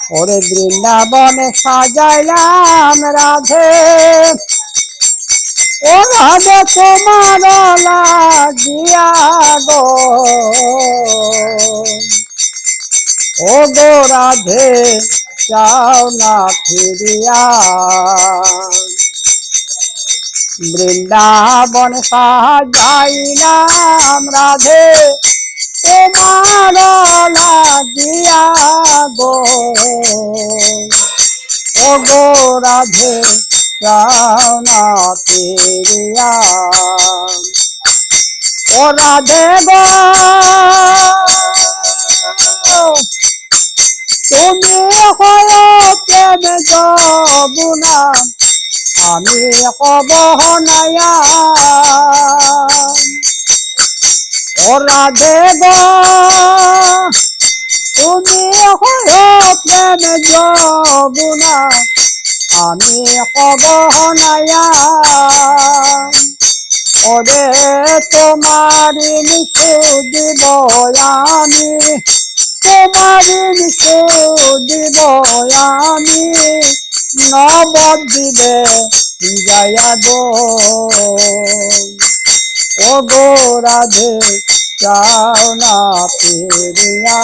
ওরে বৃন্দাবনে সাজাইলাম রাধে, ও রাধে তোমার লাগিয়া গো, ও গো রাধে যাও না ফিরিয়া। বৃন্দাবন সাজাইলাম রাধে তোমার লাগিয়া গো, ও গো রাধে যাও না ফিরিয়া। ও রাধে গো তুমি হয় প্রেম যমুনা, আমি কব নাইয়া। ও রাধে গো তুমি হয় প্রেম যমুনা, আমি কব নাইয়া। ওরে তোমারি নিশু দিব আমি, তোমারি নিশু দিব আমি, নবদ্বীপে যাইয়া গো, ও গো রাধে যাও না ফিরিয়া।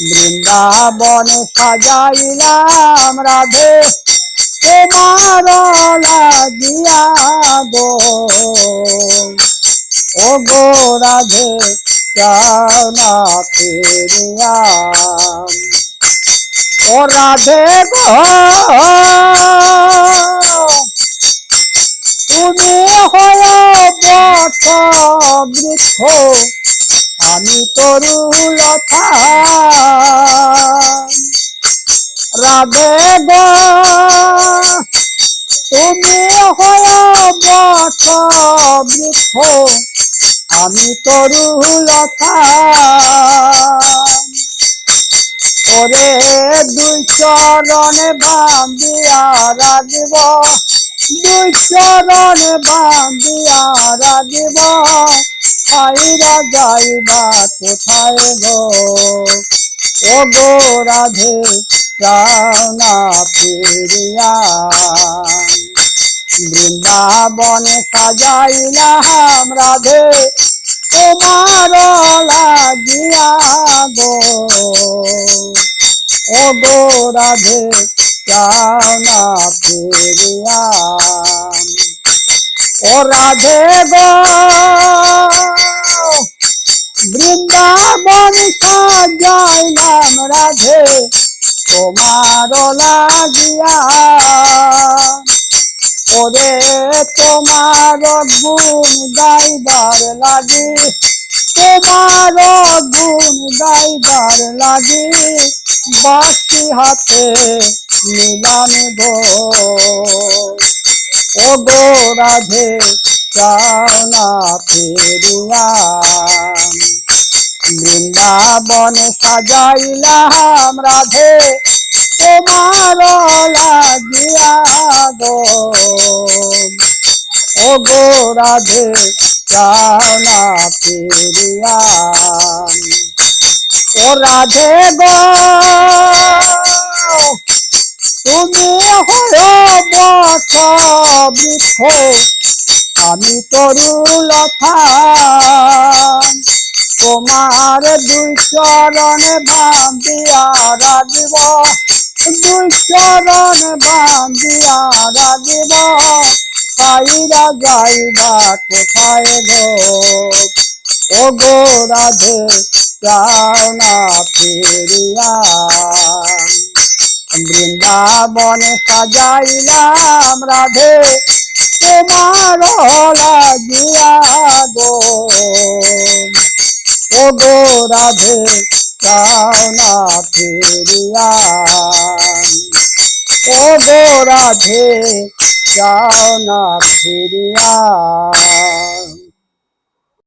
বৃন্দাবনে সাজাইলাম রাধে তোমার লাগিয়া গো, ও গো রাধে যাও না ফিরিয়া। ও রাধে গো তুমি হয় বট বৃক্ষ, আমি তরুলতা। রাধে গো তুমি হয় বট বৃক্ষ, আমি তরুলতা। ওরে দুই চরণে বান্ধিয়া রাখিব, দুই চরণে বান্ধিয়া রাখিব, পাইরা যাইবা কোথায় গো, ও গো রাধে যাও না ফিরিয়া। বৃন্দাবনে সাজাইলাম রাধে তোমার লাগিয়া গো, ও গো রাধে যাও না ফিরিয়া। ও রাধে গো বৃন্দাবন সাজাইলাম রাধে তোমার লাগিয়া। ওরে তোমার গুণ গাইবার লাগি, তোমার গুণ গাইবার লাগি, বাঁশি হাতে নিলাম গো, ও গো রাধে যাও না ফিরিয়া। বৃন্দাবনে সাজাইলাম রাধে তোমার লাগিয়া গো, ও গো রাধে যাও না ফিরিয়া। ও রাধে গো তুমি হয় বট বৃক্ষ, আমি তরুলতা। তোমার দুই চরণে বান্ধিয়া রাখিব, দুই চরণে বান্ধিয়া রাখিব, পাইরা যাইবা কোথায় গো, ও গো রাধে যাও না ফিরিয়া। বৃন্দাবনে সাজাইলাম রাধে তোমার লাগিয়া গো, ও গো রাধে যাও না ফিরিয়া। ও গো রাধে যাও না ফিরিয়া।